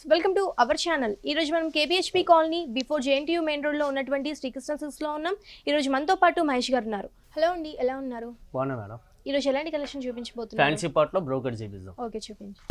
Welcome to our channel. ఈ రోజు మనం KBHP colony before JNTU main road లో ఉన్నటువంటి శ్రీకృష్ణ సిల్క్స్ లో ఉన్నాం. ఈ రోజు మనతో పాటు మహేష్ గారు ఉన్నారు. హలో అండి, ఎలా ఉన్నారు? బాగున్నా మేడం. ఈ రోజు ఎలాంటి కలెక్షన్ చూపించబోతున్నారు? ఫ్యాన్సీ పార్ట్ లో బ్రోకెట్ చూపిద్దాం. ఓకే, చూపించు.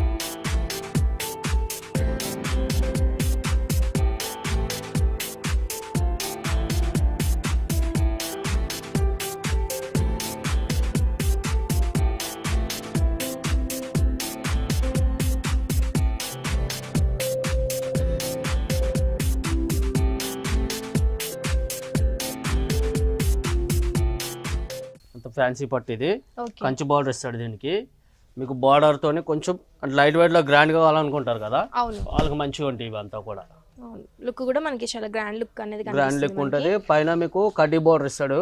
ఫ్యాన్సీ పట్టు ఇది ఓకే, కంచి బార్డర్ ఇస్తాడు. దీనికి మీకు బార్డర్ తోని కొంచెం లైట్ వెయిట్ లో గ్రాండ్ గా కావాలనుకుంటారు కదా, అవును, వాళ్ళకి మంచిగా ఉంటాయి ఇవంతా కూడా. లుక్ కూడా మనకి చాలా గ్రాండ్ లుక్ అనేది గ్రాండ్ లుక్ ఉంటది. పైన మీకు కడ్డీ బార్డర్ ఇస్తాడు.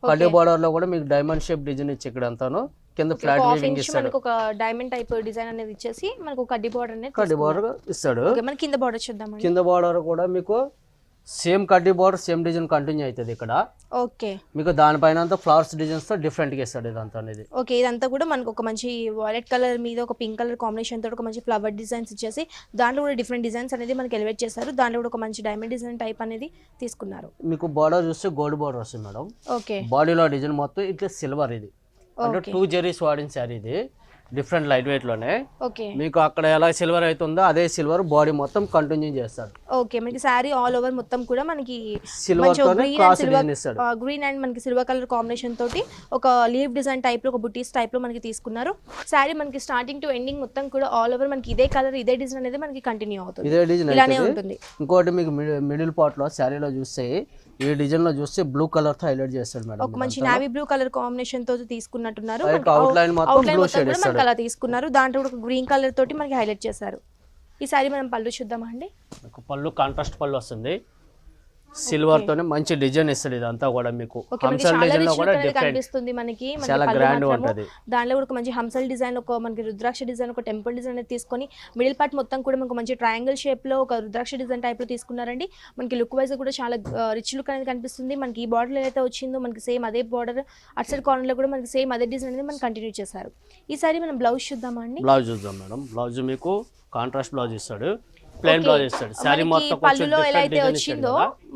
కడ్డీ బార్డర్ లో కూడా మీకు డైమండ్ షేప్ డిజైన్ ఇచ్చి ఇక్కడ అంతాను కింద ఫ్లాట్ వీవింగ్ ఇస్తాడు. మనకు ఒక డైమండ్ టైప్ డిజైన్ అనేది ఇచ్చేసి మనకు కడ్డీ బార్డర్ అనేది కడ్డీ బార్డర్ ఇస్తాడు. ఓకే, మన కింద బార్డర్ చూద్దాం. కింద బార్డర్ కూడా మీకు సేమ్ కడ్డీ బార్డర్ సేమ్ డిజైన్ కంటిన్యూ అవుతుంది ఇక్కడ. ఓకే, మీకు దానిపైన అంతా ఫ్లవర్స్ డిజైన్స్ తో డిఫరెంట్ గా ఇస్తాడు ఇదంతా అనేది. ఓకే, ఇదంతా కూడా మనకు ఒక మంచి వాయిలెట్ కలర్ మీద ఒక పింక్ కలర్ కాంబినేషన్ తోటి ఒక మంచి ఫ్లవర్ డిజైన్స్ ఇచ్చేసి దాంట్లో కూడా డిఫరెంట్ డిజైన్స్ అనేది మనకి ఎలివేట్ చేశారు. దాంట్లో కూడా ఒక మంచి డైమండ్ డిజైన్ టైప్ అనేది తీసుకున్నారు. మీకు బార్డర్ చూస్తే గోల్డ్ బార్డర్ వస్తుంది మేడం. ఓకే, బాడీలో డిజైన్ మొత్తం ఇట్లా సిల్వర్. ఇది అంటే 2 జెరీస్ వాడిన శారీ. ఇది డిఫరెంట్ లైట్ వెయిట్ లోనే. ఓకే, మీకు అక్కడ ఎలా సిల్వర్ అవుతుందో అదే సిల్వర్ బాడీ మొత్తం కంటిన్యూ చేస్తాడు. ఓకే, మనకి శారీ ఆల్ ఓవర్ మొత్తం కూడా మనకి సిల్వర్ తోనే క్రాస్ డిజైన్ ఇస్తాడు. గ్రీన్ అండ్ మనకి సిల్వర్ కలర్ కాంబినేషన్ తోటి ఒక లీవ్ డిజైన్ టైప్ లో ఒక బుటీస్ టైప్ లో మనకి తీసుకున్నారు. శారీ మనకి స్టార్టింగ్ టు ఎండింగ్ మొత్తం కూడా ఆల్ ఓవర్ మనకి ఇదే కలర్ ఇదే డిజైన్ అనేది మనకి కంటిన్యూ అవుతుంది. ఇదే డిజైన్ ఇలానే ఉంటుంది. ఇంకోటి మీకు మిడిల్ పార్ట్ లో శారీలో చూస్తే ఈ డిజైన్ లో చూస్తే బ్లూ కలర్ తో హైలైట్ చేస్తాడు మేడం. ఒక మంచి నావీ బ్లూ కలర్ కాంబినేషన్ తో తీసుకున్నట్టున్నారు. అవుట్ లైన్ మొత్తం బ్లూ షేడ్ ఇస్తాడు. మనకి అలా తీసుకున్నారు. దాంట్లో కూడా గ్రీన్ కలర్ తోటి మనకి హైలైట్ చేశారు. ఈ సారీ మనం పళ్ళు చూద్దామా అండి. పళ్ళు కాంట్రాస్ట్ పళ్ళు వస్తుంది. సిల్వర్ తోనే మంచి డిజైన్ ఇస్తాడు. ఇదంతా కూడా మీకు హంసల్ డిజైన్ లో కూడా కనిపిస్తుంది మనకి. చాలా గ్రాండ్ ఉంటది. దాంట్లో కూడా మంచి హంసల్ డిజైన్ ఒక మనకి రుద్రాక్ష డిజైన్ ఒక టెంపుల్ డిజైన్ అనేది తీసుకొని మిడిల్ పార్ట్ మొత్తం కూడా మనకు మంచి ట్రయాంగిల్ షేప్ లో ఒక రుద్రాక్ష డిజైన్ టైప్ లో తీసుకున్నారండి. మనకి లుక్ వైజ్ కూడా చాలా రిచ్ లుక్ అనేది కనిపిస్తుంది. మనకి ఈ బార్డర్ ఏదైతే వచ్చిందో మనకి సేమ్ అదే బార్డర్ అట్ సైడ్ కార్నర్ లో కూడా మనకి సేమ్ అదే డిజైన్ అనేది మనం కంటిన్యూ చేశారు. ఈ సారీ మనం బ్లౌజ్ చూద్దామా అండి. బ్లౌజ్ చూద్దాం మేడం. బ్లౌజ్ మీకు కాంట్రాస్ట్ బ్లౌజ్ ఇస్తాడు. ప్లెయిన్ బ్లౌజ్ ఇస్తాడు. సారీ మొత్తం పళ్ళులో ఎలా అయితే వచ్చిందో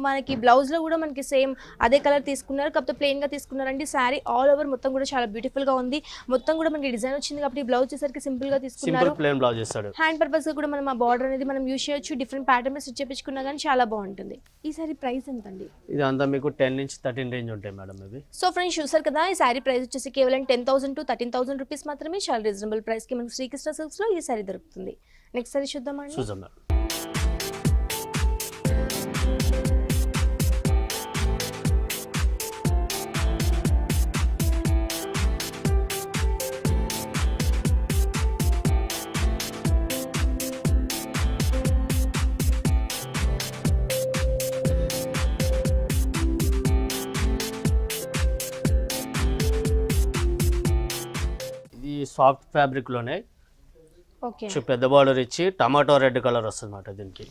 మనకి బ్లౌజ్ లో కూడా మనకి సేమ్ అదే కలర్ తీసుకున్నారు. కాకపోతే ప్లెయిన్ గా తీసుకున్నారండి. సారీ ఆల్ ఓవర్ మొత్తం కూడా చాలా బ్యూటిఫుల్ గా ఉంది. మొత్తం కూడా మనకి డిజైన్ వచ్చింది కాబట్టి బ్లౌజ్ వచ్చేసరికి సింపుల్ గా తీసుకున్నారు. సింపుల్ ప్లెయిన్ బ్లౌజ్ ఇస్తాడు. హ్యాండ్ పర్పస్ గా కూడా మనం ఆ బార్డర్ అనేది మనం యూజ్ చేయొచ్చు. డిఫరెంట్ ప్యాటర్న్ స్టిచ్ చేపించుకున్నా కానీ చాలా బాగుంటుంది. ఈ సారీ ప్రైస్ ఎంత అండి? ఇది అంతా మీకు 10 నుంచి 13 రేంజ్ ఉంటాయి మేడం. ఇవి సో ఫ్రెండ్స్ చూసారు కదా, ఈ సారీ ప్రైస్ వచ్చేసి కేవలం 10,000 to 13,000 రూపీస్ మాత్రమే. చాలా రీజనబుల్ ప్రైస్ కి మనకి శ్రీకృష్ణ సిల్క్స్ లో ఈ సారీ దొరుకుతుంది. నెక్స్ట్ సారీ చూద్దామండి. చూద్దాం మేడం. సాఫ్ట్ ఫ్యాబ్రిక్ లోనే ఓకే, పెద్ద బార్డర్ ఇచ్చి టమాటో రెడ్ కలర్ వస్తుంది అన్నమాట. దీనికి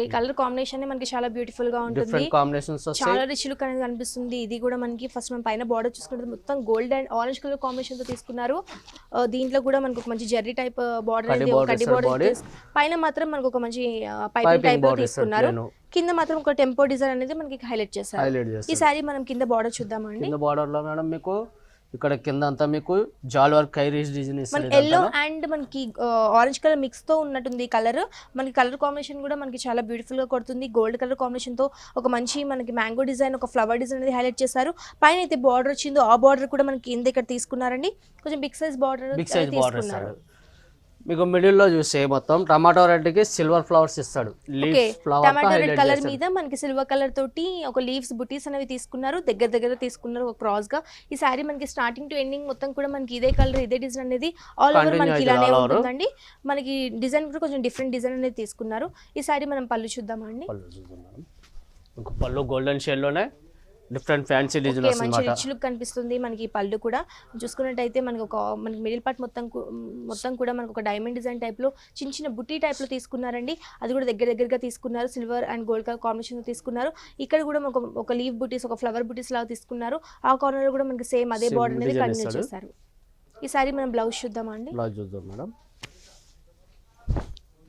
ఈ కలర్ కాంబినేషన్ మనకి చాలా బ్యూటిఫుల్ గా ఉంటుంది. డిఫరెంట్ కాంబినేషన్స్ వస్తాయి. చాలా రిచ్ లుక్ అనేది కనిపిస్తుంది. ఇది కూడా మనకి ఫస్ట్ మనం పైన బార్డర్ చూసుకుంటే మొత్తం gold and orange colour combination తో తీసుకున్నారు. దీంట్లో కూడా మనకు ఒక మంచి జెర్రీ టైప్ బార్డర్ అనేది కడ్డీ బార్డర్. పైన మాత్రం మనకు ఒక మంచి పైపింగ్ టైప్ లో తీసుకున్నారు. కింద మాత్రం ఒక టెంపో డిజైన్ అనేది మనకి హైలైట్ చేశారు. ఈ సారీ మనం కింద బార్డర్ చూద్దామండి. కింద బార్డర్ లో మేడం మీకు ఇక్కడ కింద అంతా మీకు జాల్ వర్క్ కైరీస్ డిజైన్ ఇస్తారు. ఎల్లో అండ్ మనకి ఆరెంజ్ కలర్ మిక్స్ తో ఉన్నట్టుంది కలర్. మనకి కలర్ కాంబినేషన్ కూడా మనకి చాలా బ్యూటిఫుల్ గా కొడుతుంది. గోల్డ్ కలర్ కాంబినేషన్ తో ఒక మంచి మనకి మ్యాంగో డిజైన్ ఒక ఫ్లవర్ డిజైన్ అనేది హైలైట్ చేశారు. పైన అయితే బార్డర్ వచ్చిందో ఆ బార్డర్ కూడా మనకి కింద ఇక్కడ తీసుకున్నారండి. కొంచెం బిగ్ సైజ్ బార్డర్ తీసుకున్నారు. మీకు మిడిల్ లో చూస్తే మొత్తం టమాటో రెడ్ కి సిల్వర్ ఫ్లవర్స్ ఇస్తాడు. టమాటో రెడ్ కలర్ మీద మనకి సిల్వర్ కలర్ తోటి ఒక లీవ్స్ బుటీస్ అనేవి తీసుకున్నారు. దగ్గర తీసుకున్నారు ఒక క్రాస్ గా. ఈ సారీ మనకి స్టార్టింగ్ టు ఎండింగ్ మొత్తం కూడా మనకి ఇదే కలర్ ఇదే డిజైన్ అనేది ఆల్ ఓవర్ మనకి ఇలానే ఉంటుందండి. మనకి డిజైన్ కూడా కొంచెం డిఫరెంట్ డిజైన్ అనేది తీసుకున్నారు. ఈ సారీ మనం పళ్ళు చూద్దామండి. పళ్ళు గోల్డెన్ షేడ్ లోనే డిఫరెంట్ ఫ్యాన్సీ డిజైన్ వస్తుంది. మంచి రిచ్ లుక్ కనిపిస్తుంది. మనకి పళ్ళు కూడా చూసుకున్నట్టయితే మనకి మిడిల్ పార్ట్ మొత్తం కూడా మనకు ఒక డైమండ్ డిజైన్ టైప్ లో చిన్న బుట్టి టైప్ లో తీసుకున్నారండి. అది కూడా దగ్గరగా తీసుకున్నారు. Silver and gold colour combination తో తీసుకున్నారు. ఇక్కడ కూడా ఒక లీవ్ బుటీస్ ఒక ఫ్లవర్ బుటీస్ లాగా తీసుకున్నారు. ఆ కార్నర్ లో కూడా మనకి సేమ్ అదే బార్డర్ అనేది కంటిన్యూ చేశారు. ఈ సారీ మనం బ్లౌజ్ చూద్దామా అండి. బ్లౌజ్ చూద్దాం మేడం.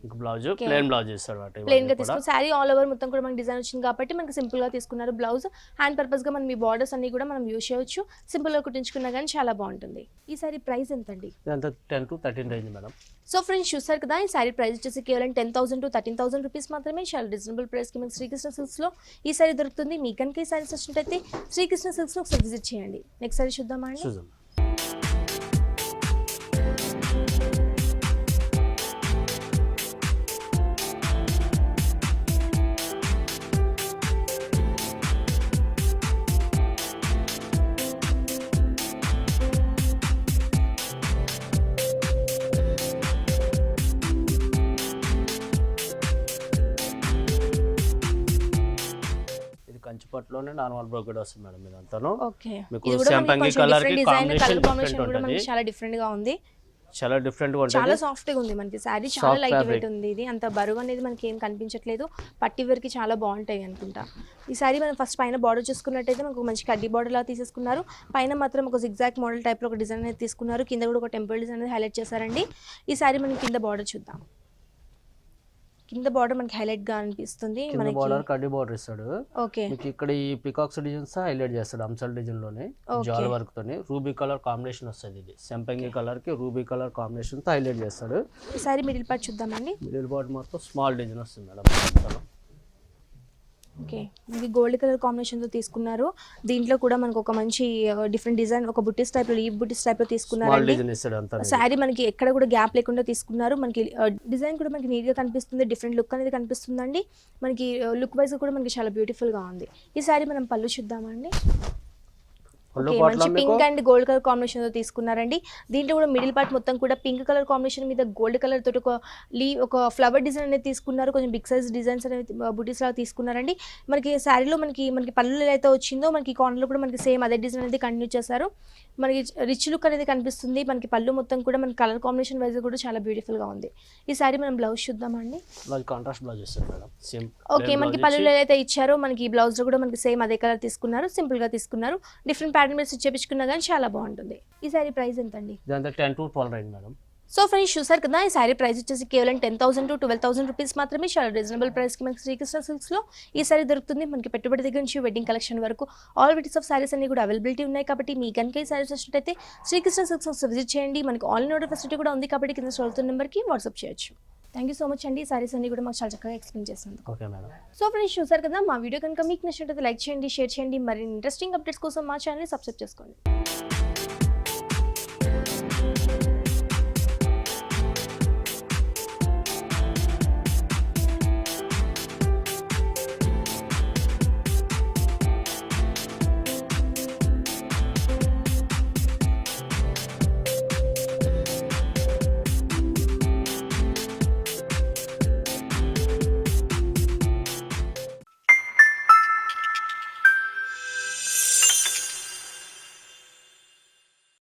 ఇంకా బ్లౌజ్ ప్లెయిన్ బ్లౌజ్ ఇస్తాడు వాటి ప్లెయిన్ గా తీసుకుని శారీ ఆల్ ఓవర్ మొత్తం కూడా మనకి డిజైన్ వచ్చింది కాబట్టి మనకి సింపుల్ గా తీసుకున్నారు. బ్లౌజ్ హ్యాండ్ పర్పస్ గా మనం ఈ బార్డర్స్ అన్ని కూడా మనం యూజ్ చేయొచ్చు. సింపుల్ గా కుట్టించుకున్నా కానీ చాలా బాగుంటుంది. ఈ సారీ ప్రైస్ ఎంత అండి? ఇదంతా 10 to 13 range madam. So friends చూసారు కదా, ఈ సారీ ప్రైస్ వచ్చేసి కేవలం 10,000 to 13,000 రూపీస్ మాత్రమే. చాలా రీజనబుల్ ప్రైస్ కి మనకి శ్రీకృష్ణ సిల్క్స్ లో ఈ సారీ దొరుకుతుంది. మీ కనుక ఈ సారీస్ వచ్చినట్టయితే శ్రీకృష్ణ సిల్క్స్ లో ఒకసారి విజిట్ చేయండి. నెక్స్ట్ సారీ చూద్దామా అండి? చూద్దాం. కంచిపట్టులోనే నార్మల్ బ్రోకెడ్ వస్తుంది మేడం ఇదంతాను. ఓకే, మీకు సంపంగి కలర్ కి కాంబినేషన్ కూడా మనకి చాలా డిఫరెంట్ గా ఉంది. చాలా డిఫరెంట్ గా ఉంటుంది. చాలా సాఫ్ట్ గా ఉంది మనకి సారీ. చాలా లైట్ వెయిట్ ఉంది. ఇది అంత బరువు అనేది మనకి ఏం కనిపించట్లేదు. పట్టి వేర్ కి చాలా బాగుంటాయి అనుకుంటా. ఈ సారీ మనం ఫస్ట్ పైన బార్డర్ చూసుకున్నట్టయితే మనకు మంచి కడ్డీ బార్డర్ లా తీసేసుకున్నారు. పైన మాత్రం ఒక జిగ్జాగ్ మోడల్ టైప్ లో ఒక డిజైన్ అనేది తీసుకున్నారు. కింద కూడా ఒక టెంపుల్ డిజైన్ అనేది హైలైట్ చేశారండి. ఈ సారీ మనం కింద బార్డర్ చూద్దాం. కింద బార్డర్ మనకి హైలైట్ గా అనిపిస్తుంది. మనకి బార్డర్ కడ్డీ బార్డర్ ఇస్తాడు. ఓకే, మీకు ఇక్కడ ఈ పికాక్స్ డిజైన్స్ హైలైట్ చేస్తాడు. అంసల్ డిజైన్ లోనే జాల్ వర్క్ తోని రూబీ కలర్ కాంబినేషన్ వస్తుంది. ఇది సంపంగి కలర్ కి రూబీ కలర్ కాంబినేషన్ తో హైలైట్ చేస్తాడు. ఈ సారీ మిడిల్ పార్ట్ చూద్దామండి. మిడిల్ పార్ట్ మొత్తం స్మాల్ డిజైన్ వస్తుంది మేడం. ఓకే, మనకి గోల్డ్ కలర్ కాంబినేషన్ తో తీసుకున్నారు. దీంట్లో కూడా మనకు ఒక మంచి డిఫరెంట్ డిజైన్, ఒక బుట్టీస్ టైప్ లో, లీఫ్ బుట్టీస్ టైప్ లో తీసుకున్నారు. సారీ మనకి ఎక్కడ కూడా గ్యాప్ లేకుండా తీసుకున్నారు. మనకి డిజైన్ కూడా మనకి నీట్ గా కనిపిస్తుంది. డిఫరెంట్ లుక్ అనేది కనిపిస్తుందండి. మనకి లుక్ వైజ్ కూడా మనకి చాలా బ్యూటిఫుల్ గా ఉంది. ఈ సారీ మనం పళ్ళు చూద్దామండి. మంచి pink and gold colour combination తో తీసుకున్నారండి. దీంట్లో కూడా మిడిల్ పార్ట్ మొత్తం కూడా పింక్ కలర్ కాంబినేషన్ మీద గోల్డ్ కలర్ తోటి ఒక ఫ్లవర్ డిజైన్ అనేది తీసుకున్నారు. కొంచెం బిగ్ సైజ్ డిజైన్స్ అనేది బుటీస్ లాగా తీసుకున్నారండి. మనకి శారీలో మనకి పళ్ళు అయితే వచ్చిందో మనకి కార్నర్లో కూడా మనకి సేమ్ అదే డిజైన్ అనేది కంటిన్యూ చేశారు. మనకి రిచ్ లుక్ అనేది కనిపిస్తుంది. మనకి పళ్ళు మొత్తం కూడా మనకి కలర్ కాంబినేషన్ వైజ్ కూడా చాలా బ్యూటిఫుల్ గా ఉంది. ఈ సారీ మనం బ్లౌజ్ చూద్దామండి. కాంట్రాస్ట్ బ్లౌజ్ ఇస్తారు మేడం. సేమ్ ఓకే, మనకి పళ్ళు అయితే ఇచ్చారో మనకి బ్లౌజ్ లో కూడా మనకి సేమ్ అదే కలర్ తీసుకున్నారు. సింపుల్ గా తీసుకున్నారు. డిఫరెంట్ ప్యాటర్న్ మీద స్టిచ్ చేపించుకున్నా కానీ చాలా బాగుంటుంది. ఈ సారీ ప్రైస్ ఎంత అండి? 10 to 12 range madam. So friends చూసారు కదా, ఈ సారీ ప్రైస్ వచ్చేసి కేవలం 10,000 to 12,000 రూపీస్ మాత్రమే. చాలా రీజనబుల్ ప్రైస్ కి మనకి శ్రీకృష్ణ సిల్క్స్ లో ఈ సారీ దొరుకుతుంది. మనకి పెట్టుబడి దగ్గర నుంచి వెడ్డింగ్ కలెక్షన్ వరకు ఆల్ వెరైటీస్ ఆఫ్ సారీస్ అన్ని కూడా అవైలబిలిటీ ఉన్నాయి. కాబట్టి మీ కనుక ఈ సారీస్ వచ్చినట్టయితే శ్రీకృష్ణ సిల్క్స్ విజిట్ చేయండి. మనకి ఆన్లైన్ ఆర్డర్ ఫెసిలిటీ కూడా ఉంది. కాబట్టి కింద స్క్రోల్ నెంబర్కి వాట్సాప్ చేయొచ్చు. థ్యాంక్ యూ సో మచ్ అండి. ఈ సారీస్ అన్ని కూడా మాకు చాలా చక్కగా ఎక్స్ప్లెయిన్ చేస్తుంది. Okay madam. సో ఫ్రెండ్స్ చూసారు కదా, మా వీడియో కనుక మీకు నచ్చినట్లయితే లైక్ చేయండి, షేర్ చేయండి. మరి ఇంట్రెస్టింగ్ అప్డేట్స్ కోసం మా ఛానల్ని సబ్స్క్రైబ్ చేసుకోండి.